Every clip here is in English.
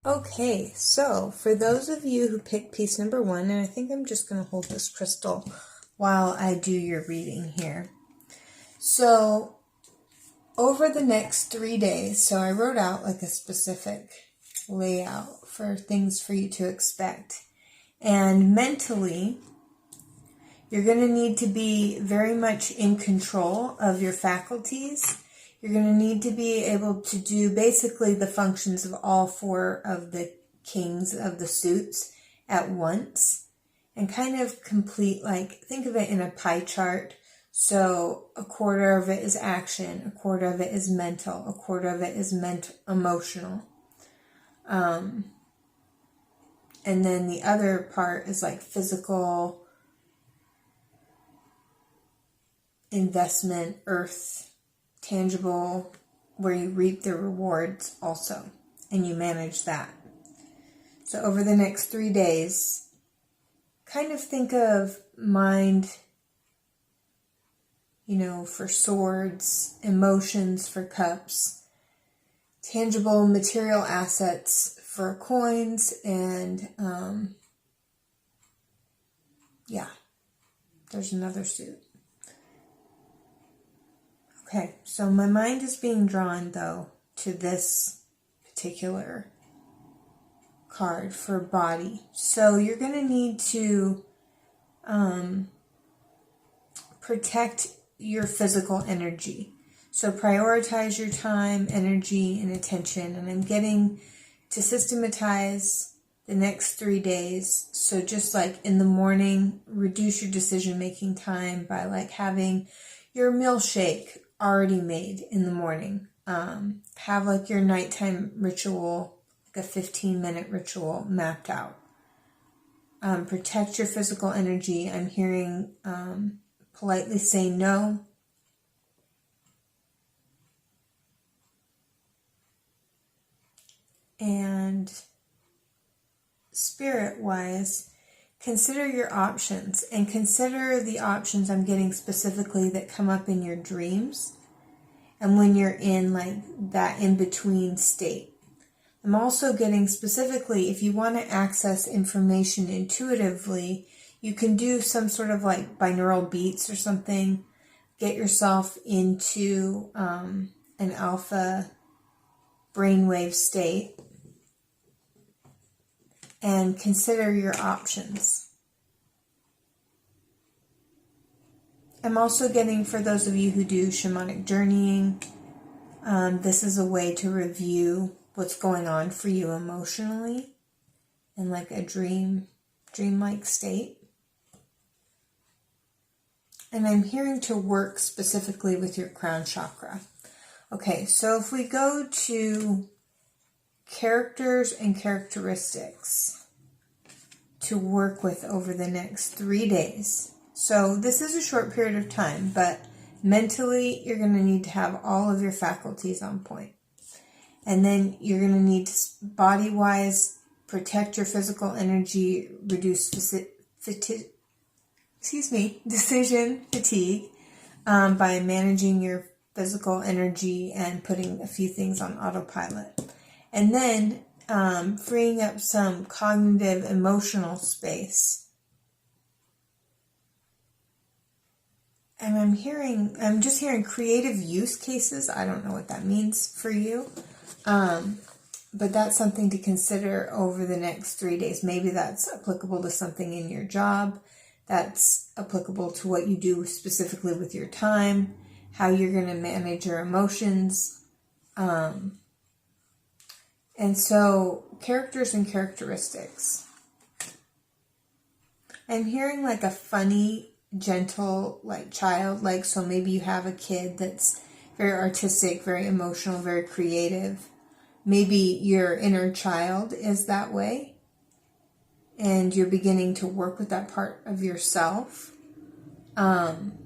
Okay, so for those of you who picked piece number 1, and I think I'm just going to hold this crystal while I do your reading here. So over the next 3 days, so I wrote out like a specific layout for things for you to expect. And mentally, you're going to need to be very much in control of your faculties. You're going to need to be able to do basically the functions of all 4 of the kings of the suits at once and kind of complete, like, think of it in a pie chart. So a quarter of it is action, a quarter of it is mental, a quarter of it is emotional. And then the other part is like physical, investment, earth, tangible, where you reap the rewards also, and you manage that. So over the next 3 days, kind of think of mind, for swords, emotions for cups, tangible material assets for coins, and there's another suit. Okay, so my mind is being drawn, though, to this particular card for body. So you're going to need to protect your physical energy. So prioritize your time, energy, and attention. And I'm getting to systematize the next 3 days. So just like in the morning, reduce your decision-making time by like having your milkshake already made in the morning. Have like your nighttime ritual, like a 15-minute ritual mapped out. Protect your physical energy. I'm hearing politely say no. And spirit-wise, consider your options, and consider the options I'm getting specifically that come up in your dreams and when you're in like that in-between state. I'm also getting specifically, if you want to access information intuitively, you can do some sort of like binaural beats or something. Get yourself into an alpha brainwave state and consider your options. I'm also getting, for those of you who do shamanic journeying, this is a way to review what's going on for you emotionally in like a dreamlike state. And I'm hearing to work specifically with your crown chakra. Okay, so if we go to characters and characteristics to work with over the next 3 days. So this is a short period of time, but mentally you're going to need to have all of your faculties on point. And then you're going to need to, body-wise, protect your physical energy, reduce decision fatigue by managing your physical energy and putting a few things on autopilot. And then freeing up some cognitive, emotional space. And I'm just hearing creative use cases. I don't know what that means for you. But that's something to consider over the next 3 days. Maybe that's applicable to something in your job. That's applicable to what you do specifically with your time, how you're going to manage your emotions. And so, characters and characteristics. I'm hearing like a funny, gentle, like child. Like, so maybe you have a kid that's very artistic, very emotional, very creative. Maybe your inner child is that way. And you're beginning to work with that part of yourself. I'm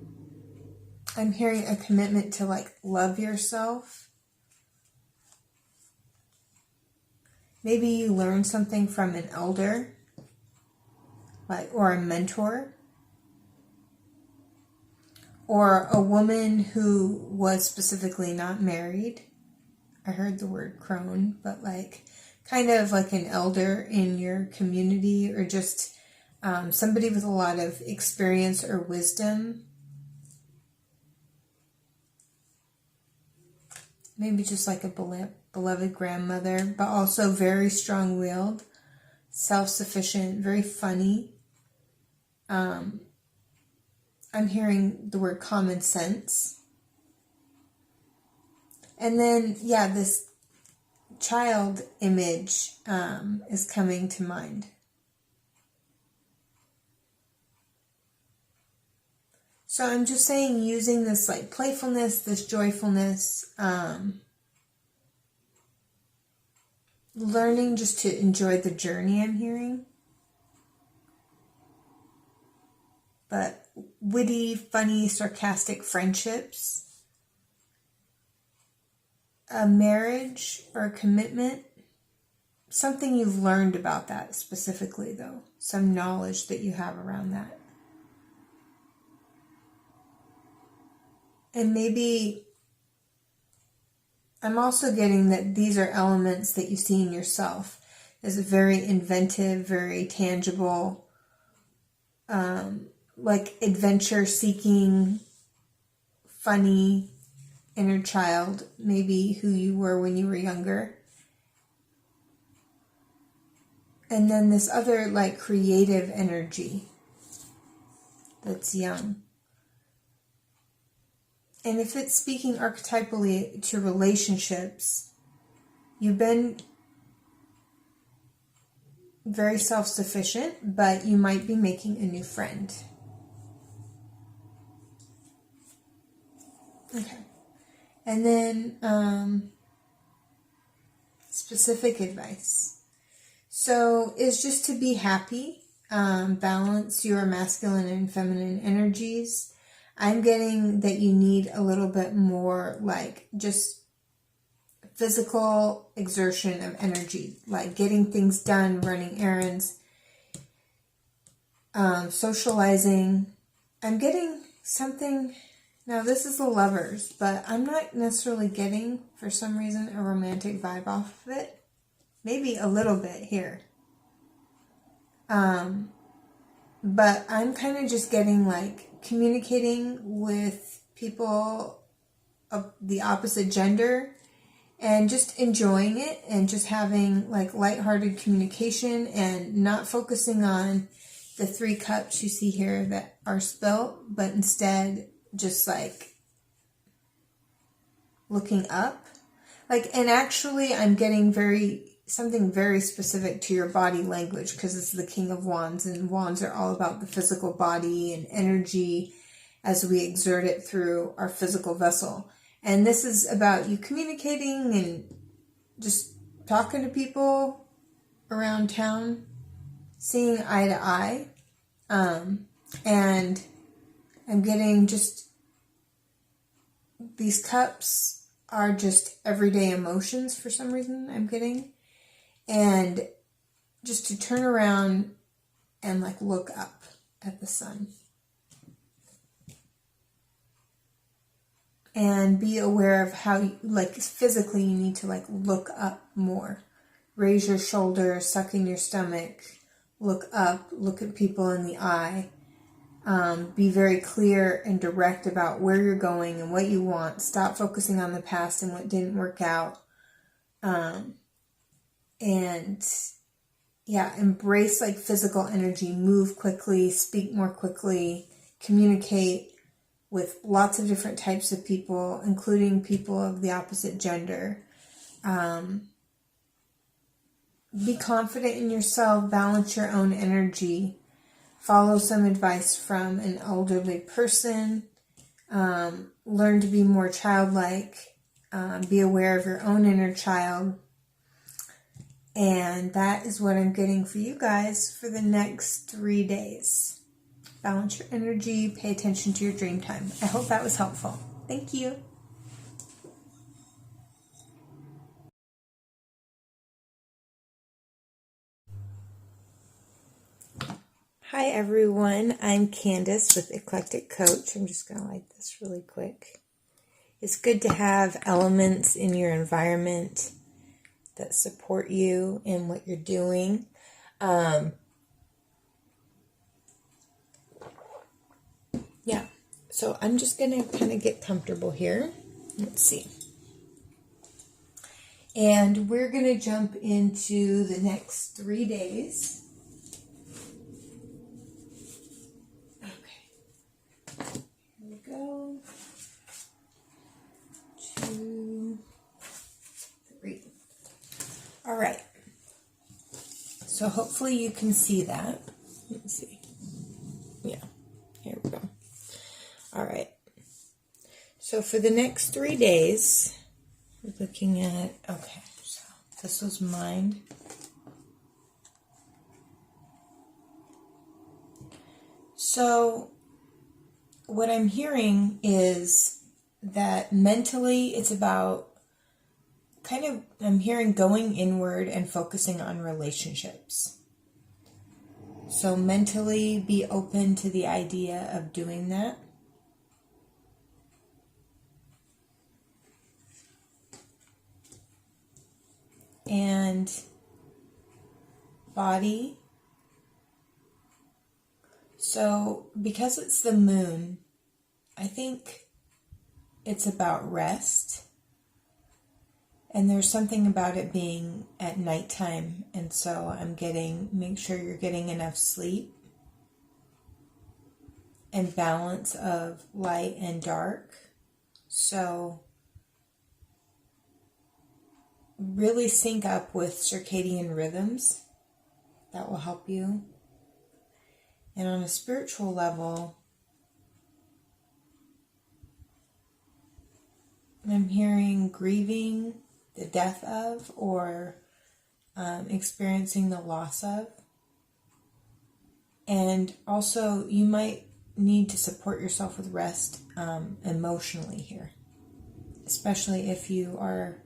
hearing a commitment to like love yourself. Maybe you learn something from an elder, like, or a mentor, or a woman who was specifically not married. I heard the word crone, but like kind of like an elder in your community, or just somebody with a lot of experience or wisdom. Maybe just like a beloved grandmother, but also very strong-willed, self-sufficient, very funny. I'm hearing the word common sense. And then, yeah, this child image is coming to mind. So I'm just saying, using this like playfulness, this joyfulness, learning just to enjoy the journey, I'm hearing. But witty, funny, sarcastic friendships, a marriage or a commitment, something you've learned about that specifically though, some knowledge that you have around that. And maybe I'm also getting that these are elements that you see in yourself as a very inventive, very tangible, like adventure-seeking, funny inner child, maybe who you were when you were younger. And then this other like creative energy that's young. And if it's speaking archetypally to relationships, you've been very self-sufficient, but you might be making a new friend. Okay. And then specific advice. So is just to be happy, balance your masculine and feminine energies. I'm getting that you need a little bit more like just physical exertion of energy, like getting things done, running errands, socializing. I'm getting something, now this is the Lovers, but I'm not necessarily getting, for some reason, a romantic vibe off of it. Maybe a little bit here. But I'm kind of just getting like communicating with people of the opposite gender and just enjoying it and just having like lighthearted communication and not focusing on the 3 cups you see here that are spilt, but instead just like looking up. Like, and actually I'm getting something very specific to your body language, because it's the King of Wands, and wands are all about the physical body and energy as we exert it through our physical vessel. And this is about you communicating and just talking to people around town, seeing eye to eye. And I'm getting just, these cups are just everyday emotions for some reason I'm getting. And just to turn around and like look up at the sun. And be aware of how, like physically, you need to like look up more. Raise your shoulders, suck in your stomach, look up, look at people in the eye. Be very clear and direct about where you're going and what you want. Stop focusing on the past and what didn't work out. And yeah, embrace like physical energy, move quickly, speak more quickly, communicate with lots of different types of people, including people of the opposite gender. Be confident in yourself, balance your own energy, follow some advice from an elderly person, learn to be more childlike, be aware of your own inner child. And that is what I'm getting for you guys for the next 3 days. Balance your energy, pay attention to your dream time. I hope that was helpful. Thank you. Hi everyone, I'm Candace with Eclectic Coach. I'm just going to light this really quick. It's good to have elements in your environment that support you in what you're doing. Yeah, so I'm just going to kind of get comfortable here. Let's see. And we're going to jump into the next 3 days. Okay. Here we go. 2, 3. All right. So hopefully you can see that. Let's see. Yeah. Here we go. All right. So for the next 3 days, we're looking at, okay, so this was mind. So what I'm hearing is that mentally it's about I'm hearing going inward and focusing on relationships. So mentally be open to the idea of doing that. And body. So because it's the moon, I think it's about rest. And there's something about it being at nighttime. And so make sure you're getting enough sleep and balance of light and dark. So really sync up with circadian rhythms. That will help you. And on a spiritual level, I'm hearing grieving the death of or experiencing the loss of. And also you might need to support yourself with rest emotionally here, especially if you are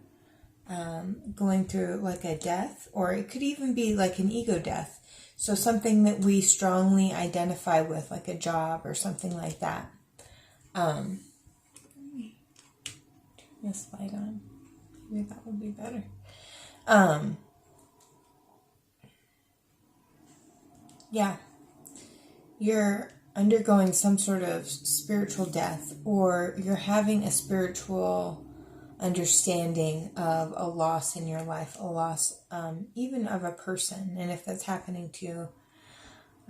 going through like a death, or it could even be like an ego death. So something that we strongly identify with, like a job or something like that. Turn this light on. Maybe that would be better. Yeah. You're undergoing some sort of spiritual death, or you're having a spiritual understanding of a loss in your life, a loss even of a person. And if that's happening to you,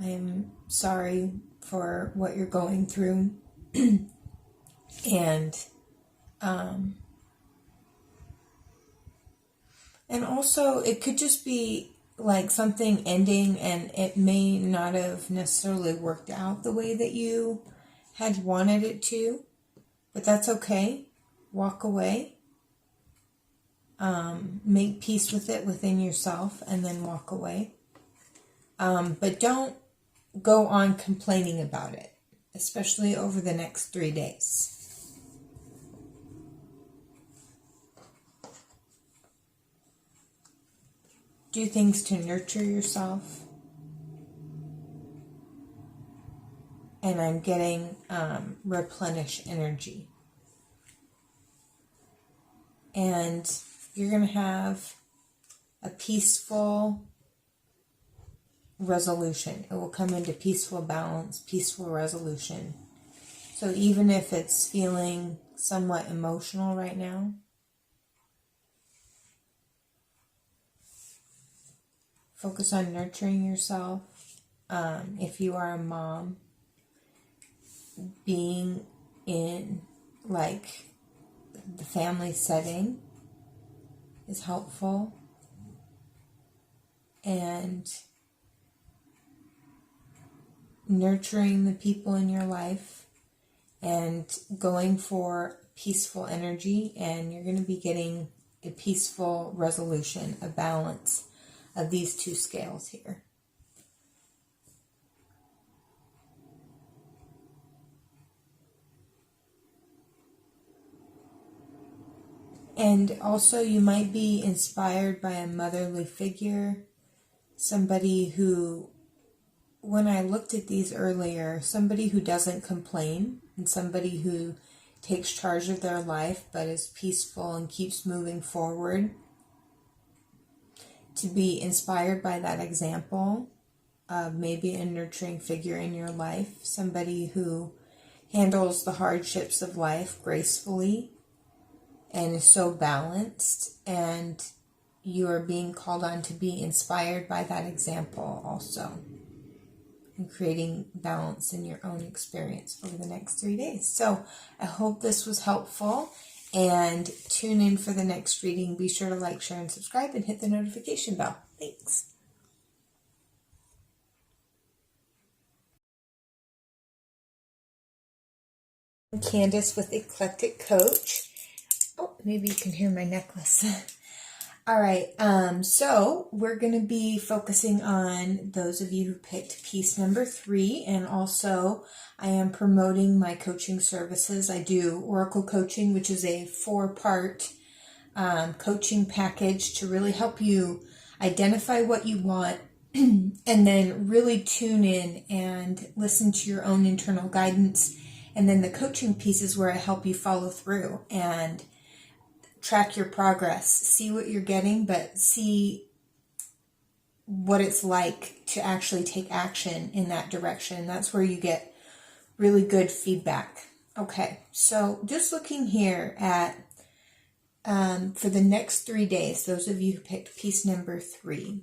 I am sorry for what you're going through. And also it could just be like something ending, and it may not have necessarily worked out the way that you had wanted it to, but that's okay. Walk away. Make peace with it within yourself and then walk away. But don't go on complaining about it, especially over the next 3 days. Do things to nurture yourself. And I'm getting replenish energy. And you're going to have a peaceful resolution. It will come into peaceful balance, peaceful resolution. So even if it's feeling somewhat emotional right now, focus on nurturing yourself. If you are a mom, being in like the family setting is helpful. And nurturing the people in your life and going for peaceful energy, and you're going to be getting a peaceful resolution, a balance of these two scales here. And also you might be inspired by a motherly figure, somebody who, when I looked at these earlier, somebody who doesn't complain and somebody who takes charge of their life but is peaceful and keeps moving forward. to be inspired by that example of maybe a nurturing figure in your life, somebody who handles the hardships of life gracefully and is so balanced, and you are being called on to be inspired by that example also, and creating balance in your own experience over the next 3 days. So I hope this was helpful, and tune in for the next reading. Be sure to like, share, and subscribe, and hit the notification bell. Thanks. Candace with Eclectic Coach. Oh, maybe you can hear my necklace. All right, so we're going to be focusing on those of you who picked piece number 3, and also I am promoting my coaching services. I do Oracle coaching, which is a 4-part coaching package to really help you identify what you want and then really tune in and listen to your own internal guidance. And then the coaching piece is where I help you follow through and track your progress, see what you're getting, but see what it's like to actually take action in that direction. That's where you get really good feedback. Okay, so just looking here at for the next 3 days, those of you who picked piece number 3.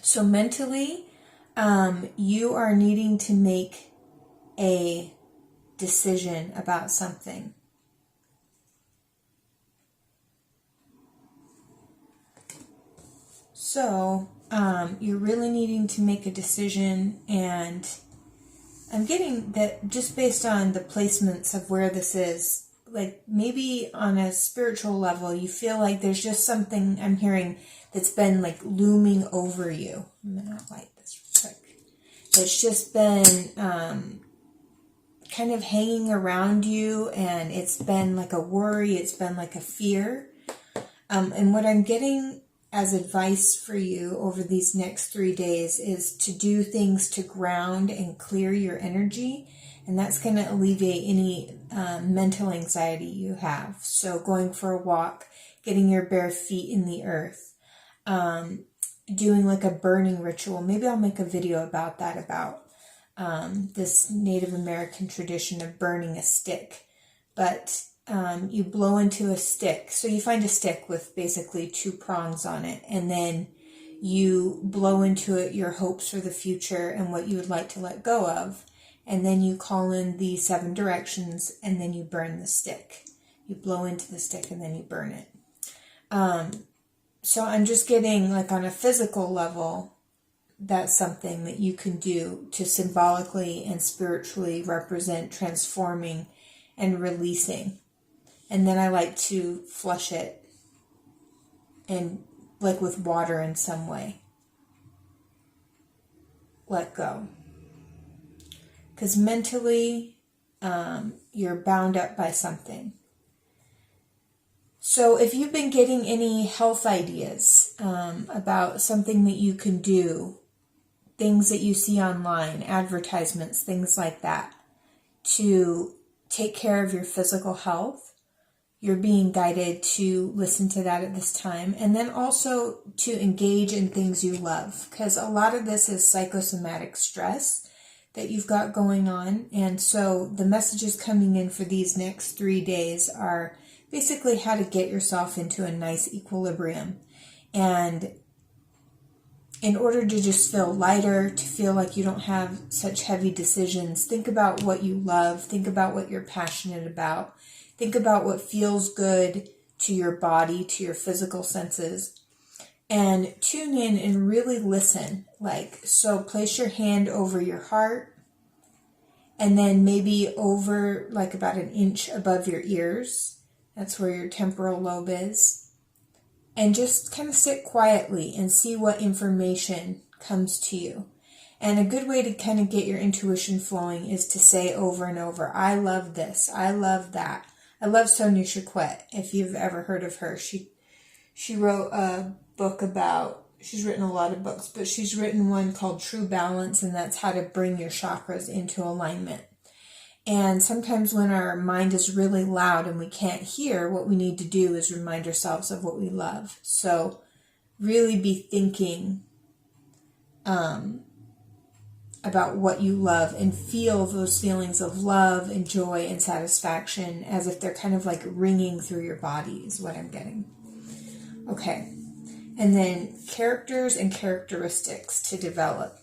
So mentally, you are needing to make a decision about something. So you're really needing to make a decision, and I'm getting that just based on the placements of where this is, like maybe on a spiritual level, you feel like there's just something I'm hearing that's been like looming over you. I'm going to light this real quick. It's just been kind of hanging around you, and it's been like a worry, it's been like a fear. And what I'm getting as advice for you over these next 3 days is to do things to ground and clear your energy, and that's going to alleviate any mental anxiety you have. So going for a walk, getting your bare feet in the earth, doing like a burning ritual. Maybe I'll make a video about that, about this Native American tradition of burning a stick. But you blow into a stick. So you find a stick with basically 2 prongs on it, and then you blow into it your hopes for the future and what you would like to let go of. And then you call in the 7 directions, and then you burn the stick. You blow into the stick and then you burn it. So I'm just getting, like, on a physical level, that's something that you can do to symbolically and spiritually represent transforming and releasing. And then I like to flush it, and like with water in some way. Let go. Because mentally, you're bound up by something. So if you've been getting any health ideas about something that you can do, things that you see online, advertisements, things like that, to take care of your physical health, you're being guided to listen to that at this time. And then also to engage in things you love, because a lot of this is psychosomatic stress that you've got going on. And so the messages coming in for these next 3 days are basically how to get yourself into a nice equilibrium. And in order to just feel lighter, to feel like you don't have such heavy decisions, think about what you love, think about what you're passionate about, think about what feels good to your body, to your physical senses, and tune in and really listen. Like, so place your hand over your heart, and then maybe over, like, about 1 inch above your ears. That's where your temporal lobe is. And just kind of sit quietly and see what information comes to you. And a good way to kind of get your intuition flowing is to say over and over, I love this, I love that. I love Sonia Chiquette, if you've ever heard of her. She wrote a book about, she's written a lot of books, but she's written one called True Balance, and that's how to bring your chakras into alignment. And sometimes when our mind is really loud and we can't hear, what we need to do is remind ourselves of what we love. So really be thinking about what you love and feel those feelings of love and joy and satisfaction as if they're kind of like ringing through your body is what I'm getting. Okay. And then characters and characteristics to develop.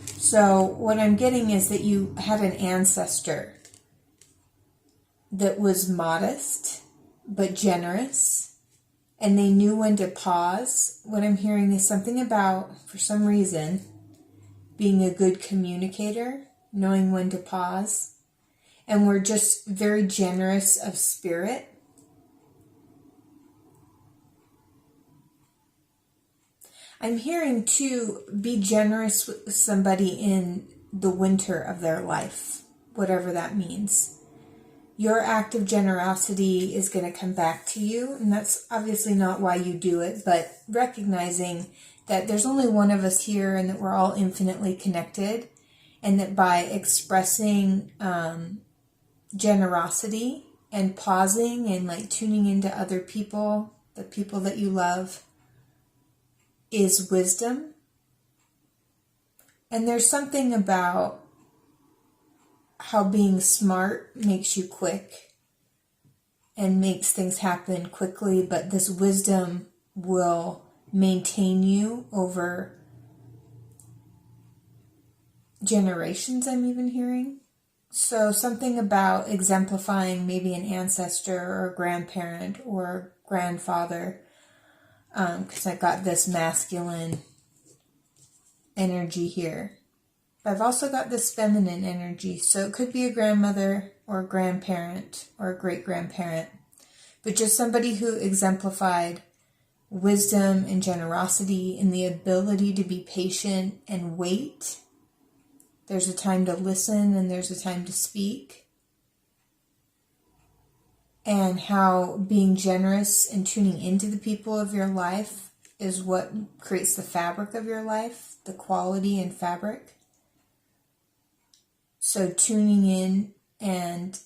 So what I'm getting is that you had an ancestor that was modest but generous, and they knew when to pause. What I'm hearing is something about, for some reason, being a good communicator, knowing when to pause, and we're just very generous of spirit. I'm hearing, too, be generous with somebody in the winter of their life, whatever that means. Your act of generosity is going to come back to you, and that's obviously not why you do it, but recognizing that there's only one of us here and that we're all infinitely connected, and that by expressing generosity and pausing and like tuning into other people, the people that you love, is wisdom. And there's something about how being smart makes you quick and makes things happen quickly, but this wisdom will maintain you over generations, I'm even hearing. So something about exemplifying maybe an ancestor or a grandparent or grandfather, because I got this masculine energy here. I've also got this feminine energy, so it could be a grandmother or a grandparent or a great-grandparent, but just somebody who exemplified wisdom and generosity and the ability to be patient and wait. There's a time to listen and there's a time to speak. And how being generous and tuning into the people of your life is what creates the fabric of your life, the quality and fabric. So tuning in and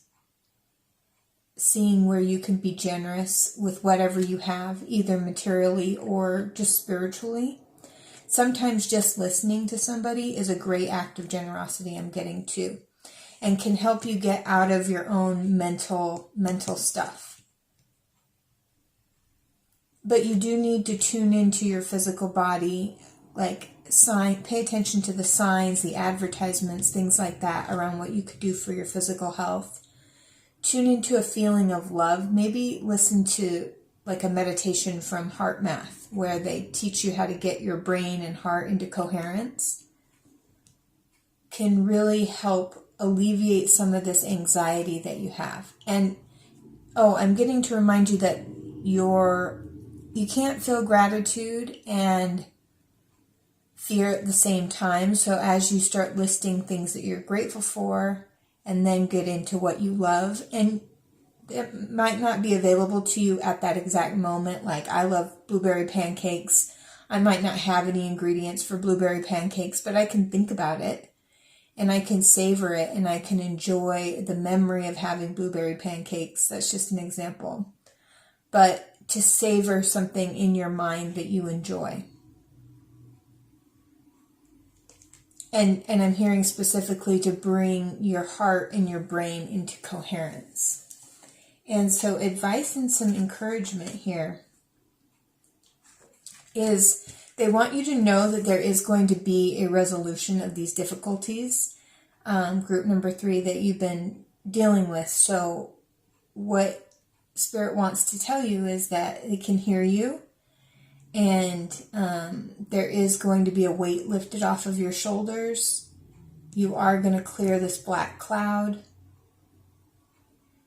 seeing where you can be generous with whatever you have, either materially or just spiritually. Sometimes just listening to somebody is a great act of generosity, I'm getting too, and can help you get out of your own mental stuff. But you do need to tune into your physical body, like pay attention to the signs, the advertisements, things like that around what you could do for your physical health. Tune into a feeling of love. Maybe listen to like a meditation from Heart Math, where they teach you how to get your brain and heart into coherence. Can really help alleviate some of this anxiety that you have. And I'm getting to remind you that you can't feel gratitude and fear at the same time. So as you start listing things that you're grateful for and then get into what you love, and it might not be available to you at that exact moment. Like, I love blueberry pancakes. I might not have any ingredients for blueberry pancakes, but I can think about it and I can savor it and I can enjoy the memory of having blueberry pancakes. That's just an example. But to savor something in your mind that you enjoy. And I'm hearing specifically to bring your heart and your brain into coherence. And so advice and some encouragement here is they want you to know that there is going to be a resolution of these difficulties, group number 3, that you've been dealing with. So what Spirit wants to tell you is that it can hear you, and there is going to be a weight lifted off of your shoulders. You are going to clear this black cloud.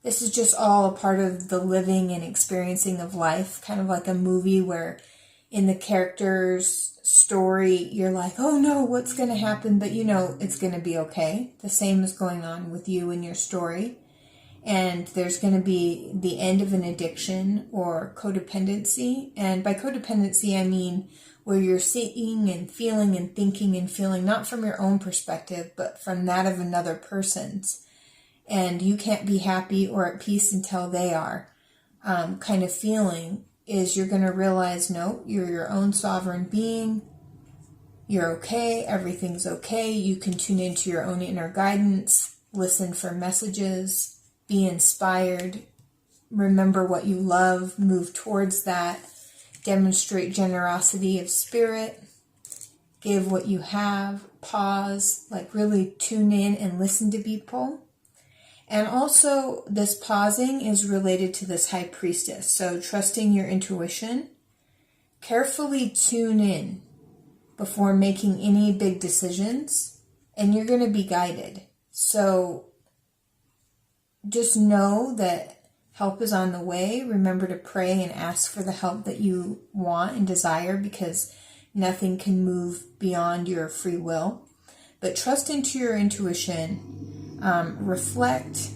This is just all a part of the living and experiencing of life, kind of like a movie where in the character's story, you're like, oh no, what's going to happen? But you know it's going to be okay. The same is going on with you and your story. And there's going to be the end of an addiction or codependency. And by codependency, I mean where you're seeing and feeling and thinking and feeling not from your own perspective, but from that of another person's. And you can't be happy or at peace until they are. kind of feeling is you're going to realize, no, you're your own sovereign being. You're okay. Everything's okay. You can tune into your own inner guidance, listen for messages, be inspired, remember what you love, move towards that, demonstrate generosity of spirit, give what you have, pause, like really tune in and listen to people. And also this pausing is related to this high priestess. So trusting your intuition, carefully tune in before making any big decisions, and you're going to be guided. So just know that help is on the way. Remember to pray and ask for the help that you want and desire, because nothing can move beyond your free will. But trust into your intuition, reflect,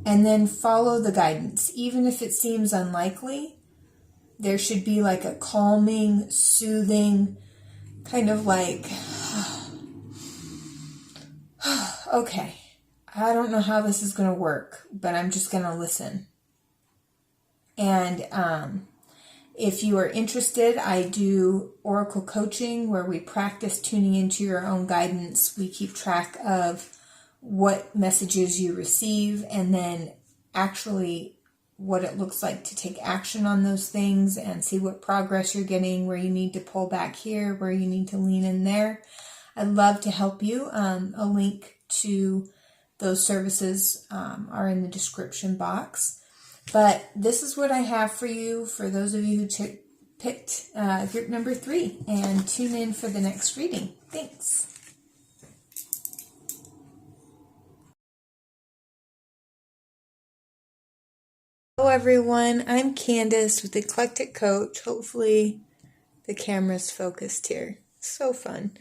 and then follow the guidance. Even if it seems unlikely, there should be like a calming, soothing, kind of like, okay, I don't know how this is going to work, but I'm just going to listen. And if you are interested, I do Oracle coaching where we practice tuning into your own guidance. We keep track of what messages you receive and then actually what it looks like to take action on those things and see what progress you're getting, where you need to pull back here, where you need to lean in there. I'd love to help you. A link to those services are in the description box. But this is what I have for you, for those of you who picked group number 3, and tune in for the next reading. Thanks. Hello everyone, I'm Candace with Eclectic Coach. Hopefully the camera's focused here. So fun.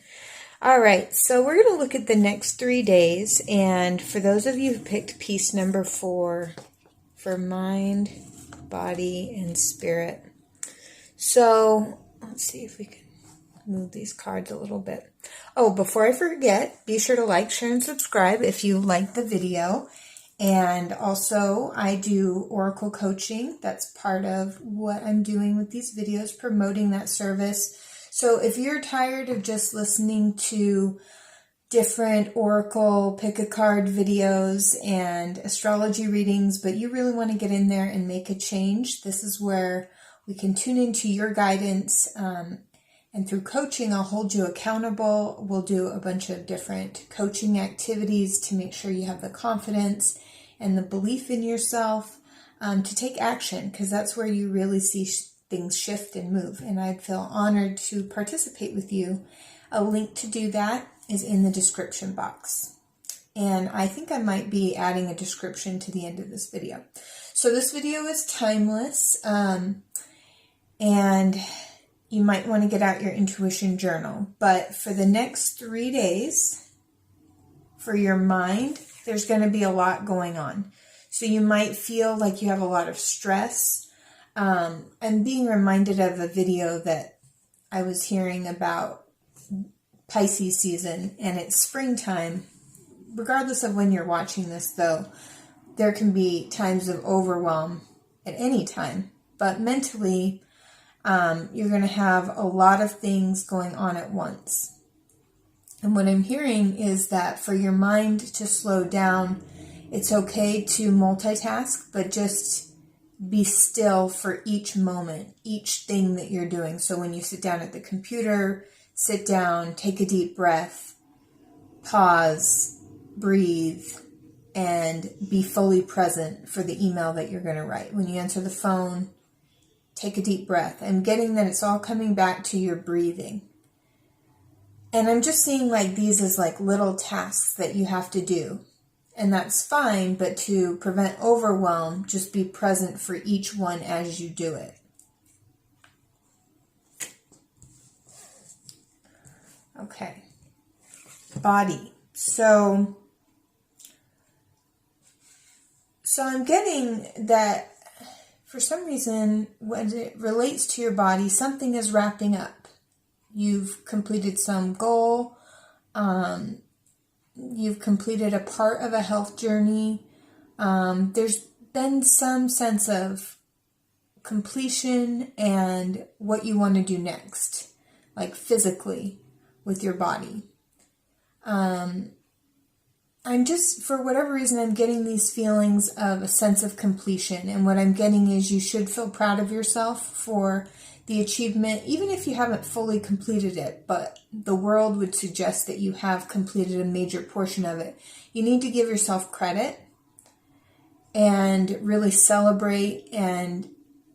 All right, so we're going to look at the next 3 days, and for those of you who picked piece number 4, for mind, body, and spirit. So let's see if we can move these cards a little bit. Oh, before I forget, be sure to like, share, and subscribe if you like the video. And also, I do Oracle coaching. That's part of what I'm doing with these videos, promoting that service. So if you're tired of just listening to different Oracle pick-a-card videos and astrology readings, but you really want to get in there and make a change, this is where we can tune into your guidance. And through coaching, I'll hold you accountable. We'll do a bunch of different coaching activities to make sure you have the confidence and the belief in yourself to take action, because that's where you really see things shift and move. And I'd feel honored to participate with you. A link to do that is in the description box. And I think I might be adding a description to the end of this video. So this video is timeless. And you might want to get out your intuition journal. But for the next 3 days, for your mind, there's going to be a lot going on. So you might feel like you have a lot of stress. I'm being reminded of a video that I was hearing about Pisces season, and it's springtime. Regardless of when you're watching this, though, there can be times of overwhelm at any time. But mentally, you're going to have a lot of things going on at once. And what I'm hearing is that for your mind to slow down, it's okay to multitask, but just be still for each moment, each thing that you're doing. So when you sit down at the computer, sit down, take a deep breath, pause, breathe, and be fully present for the email that you're going to write. When you answer the phone, take a deep breath. I'm getting that it's all coming back to your breathing. And I'm just seeing like these as like little tasks that you have to do. And that's fine, but to prevent overwhelm, just be present for each one as you do it. Okay. Body. So I'm getting that for some reason, when it relates to your body, something is wrapping up. You've completed some goal. You've completed a part of a health journey. There's been some sense of completion and what you want to do next, like physically with your body. I'm just, for whatever reason, I'm getting these feelings of a sense of completion. And what I'm getting is you should feel proud of yourself for the achievement, even if you haven't fully completed it, but the world would suggest that you have completed a major portion of it. You need to give yourself credit and really celebrate and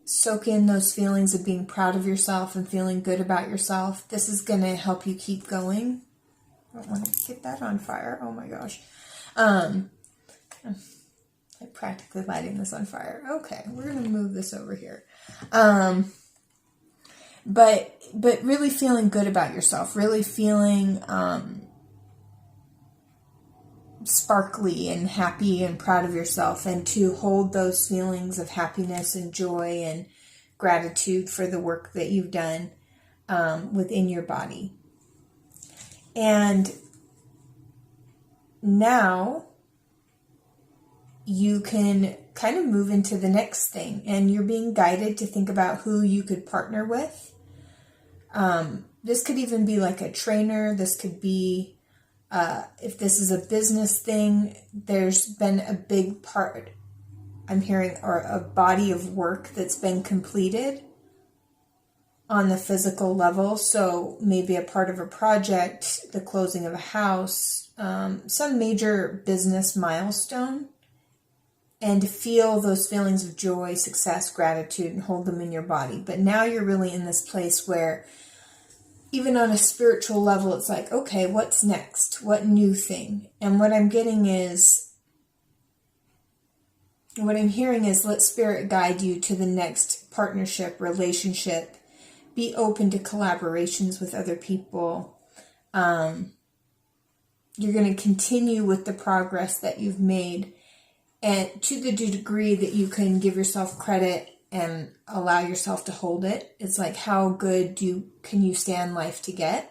soak in those feelings of being proud of yourself and feeling good about yourself. This is going to help you keep going. I don't want to get that on fire. Oh my gosh. I'm practically lighting this on fire. Okay, we're going to move this over here. But really feeling good about yourself, really feeling sparkly and happy and proud of yourself, and to hold those feelings of happiness and joy and gratitude for the work that you've done within your body. And now you can kind of move into the next thing, and you're being guided to think about who you could partner with. This could even be like a trainer. This could be, if this is a business thing, there's been a big part, I'm hearing, or a body of work that's been completed on the physical level. So maybe a part of a project, the closing of a house, some major business milestone, and to feel those feelings of joy, success, gratitude, and hold them in your body. But now you're really in this place where even on a spiritual level, it's like, okay, what's next? What new thing? And what I'm hearing is, let Spirit guide you to the next partnership, relationship. Be open to collaborations with other people. You're going to continue with the progress that you've made, and to the degree that you can give yourself credit and allow yourself to hold it. It's like, how good can you stand life to get?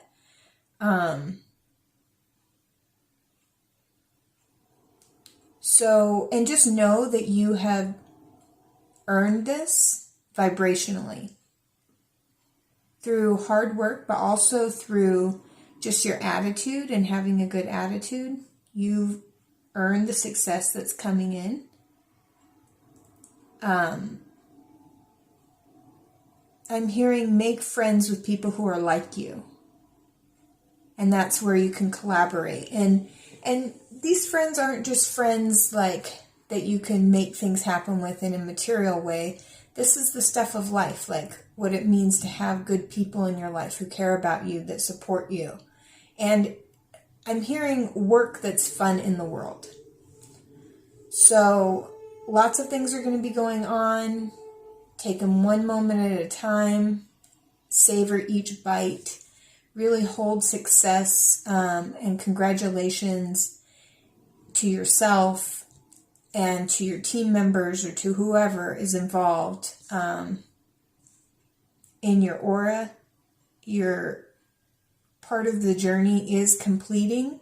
And just know that you have earned this vibrationally through hard work, but also through just your attitude and having a good attitude. You've earned the success that's coming in. I'm hearing make friends with people who are like you. And that's where you can collaborate. And these friends aren't just friends like that you can make things happen with in a material way. This is the stuff of life, like what it means to have good people in your life who care about you, that support you. And I'm hearing work that's fun in the world. So lots of things are going to be going on. Take them one moment at a time. Savor each bite. Really hold success and congratulations to yourself and to your team members or to whoever is involved in your aura. Your part of the journey is completing,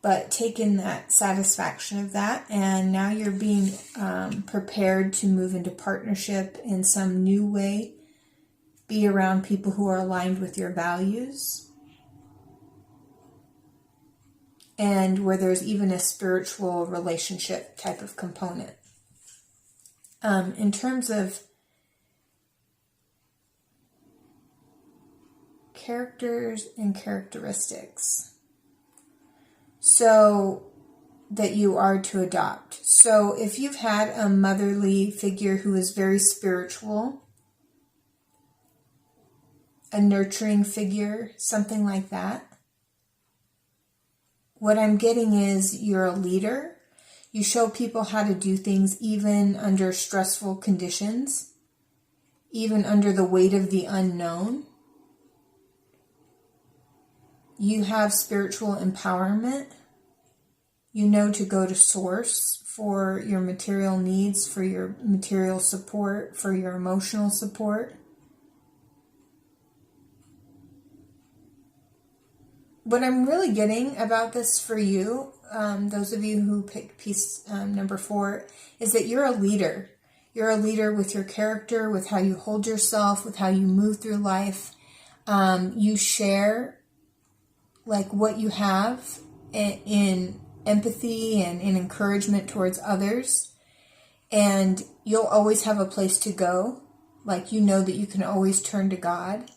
but take in that satisfaction of that, and now you're being prepared to move into partnership in some new way. Be around people who are aligned with your values, and where there's even a spiritual relationship type of component. In terms of characters and characteristics, so that you are to adopt. So if you've had a motherly figure who is very spiritual, a nurturing figure, something like that, what I'm getting is you're a leader. You show people how to do things even under stressful conditions, even under the weight of the unknown. You have spiritual empowerment. You know to go to source for your material needs, for your material support, for your emotional support. What I'm really getting about this for you, those of you who picked piece number 4, is that you're a leader. You're a leader with your character, with how you hold yourself, with how you move through life. You share like what you have in empathy and in encouragement towards others. And you'll always have a place to go. Like, you know that you can always turn to God.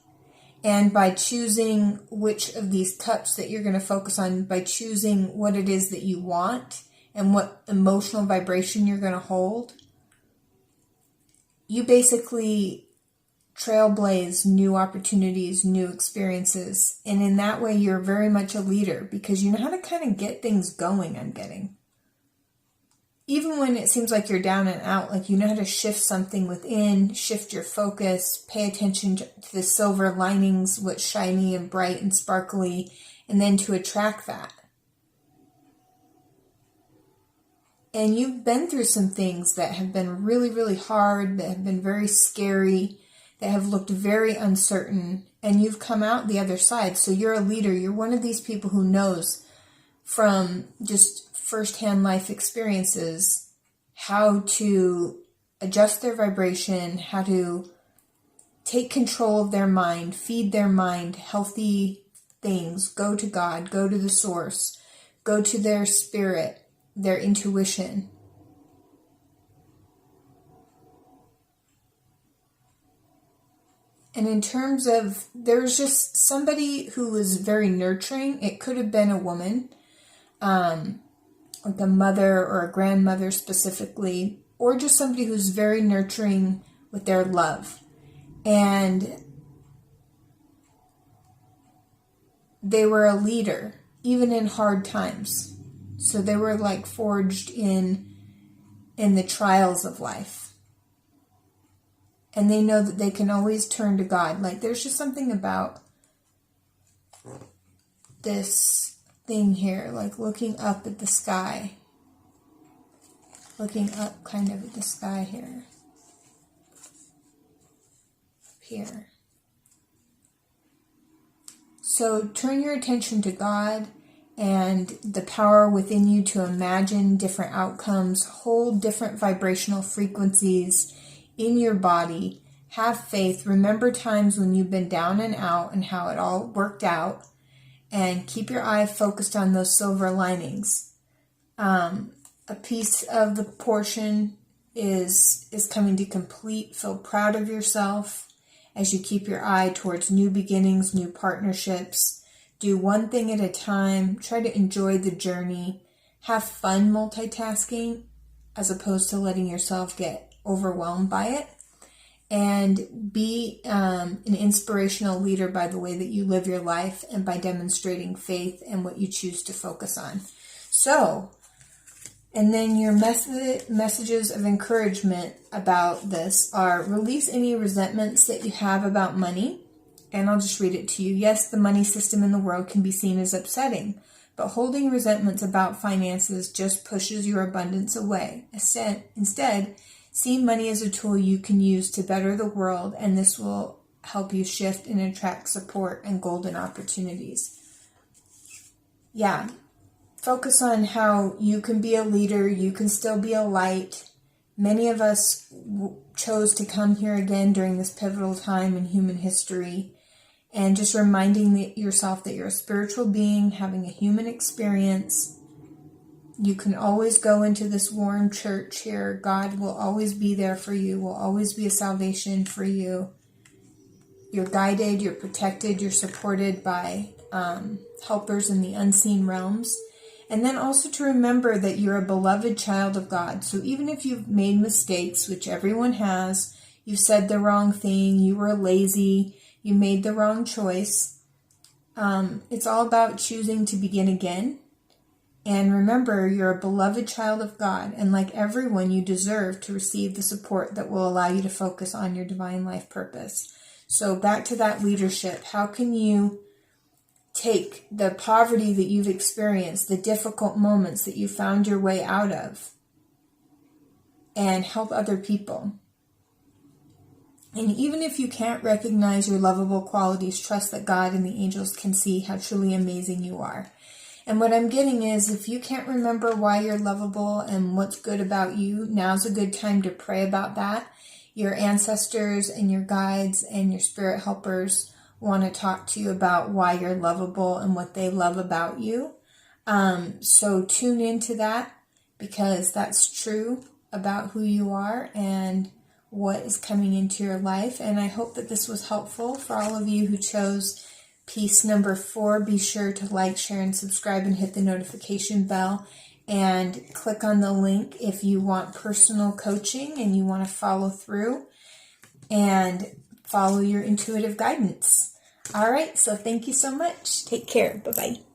And by choosing which of these cups that you're going to focus on, by choosing what it is that you want and what emotional vibration you're going to hold, you basically trailblaze new opportunities, new experiences. And in that way, you're very much a leader because you know how to kind of get things going, I'm getting. Even when it seems like you're down and out, like you know how to shift something within, shift your focus, pay attention to the silver linings, what's shiny and bright and sparkly, and then to attract that. And you've been through some things that have been really, really hard, that have been very scary, that have looked very uncertain, and you've come out the other side. So you're a leader. You're one of these people who knows from just firsthand life experiences how to adjust their vibration, how to take control of their mind, feed their mind healthy things, go to God, go to the source, go to their spirit, their intuition. And in terms of, there's just somebody who was very nurturing. It could have been a woman, like a mother or a grandmother specifically, or just somebody who's very nurturing with their love. And they were a leader, even in hard times. So they were like forged in the trials of life. And they know that they can always turn to God. Like, there's just something about this thing here, like looking up at the sky. Looking up kind of at the sky here. Up here. So turn your attention to God and the power within you to imagine different outcomes, hold different vibrational frequencies in your body, have faith, remember times when you've been down and out and how it all worked out, and keep your eye focused on those silver linings. A piece of the portion is coming to complete. Feel proud of yourself as you keep your eye towards new beginnings, new partnerships. Do one thing at a time. Try to enjoy the journey. Have fun multitasking as opposed to letting yourself get overwhelmed by it. And be an inspirational leader by the way that you live your life and by demonstrating faith and what you choose to focus on. So, and then your messages of encouragement about this are: release any resentments that you have about money. And I'll just read it to you. Yes, the money system in the world can be seen as upsetting, but holding resentments about finances just pushes your abundance away. Instead, see money as a tool you can use to better the world, and this will help you shift and attract support and golden opportunities. Yeah, focus on how you can be a leader, you can still be a light. Many of us chose to come here again during this pivotal time in human history, and just reminding yourself that you're a spiritual being having a human experience. You can always go into this warm church here. God will always be there for you, will always be a salvation for you. You're guided, you're protected, you're supported by helpers in the unseen realms. And then also to remember that you're a beloved child of God. So even if you've made mistakes, which everyone has, you've said the wrong thing, you were lazy, you made the wrong choice, it's all about choosing to begin again. And remember, you're a beloved child of God, and like everyone, you deserve to receive the support that will allow you to focus on your divine life purpose. So back to that leadership. How can you take the poverty that you've experienced, the difficult moments that you found your way out of, and help other people? And even if you can't recognize your lovable qualities, trust that God and the angels can see how truly amazing you are. And what I'm getting is, if you can't remember why you're lovable and what's good about you, now's a good time to pray about that. Your ancestors and your guides and your spirit helpers want to talk to you about why you're lovable and what they love about you. So tune into that, because that's true about who you are and what is coming into your life. And I hope that this was helpful for all of you who chose piece number 4. Be sure to like, share, and subscribe, and hit the notification bell, and click on the link if you want personal coaching and you want to follow through and follow your intuitive guidance. All right, so thank you so much. Take care. Bye-bye.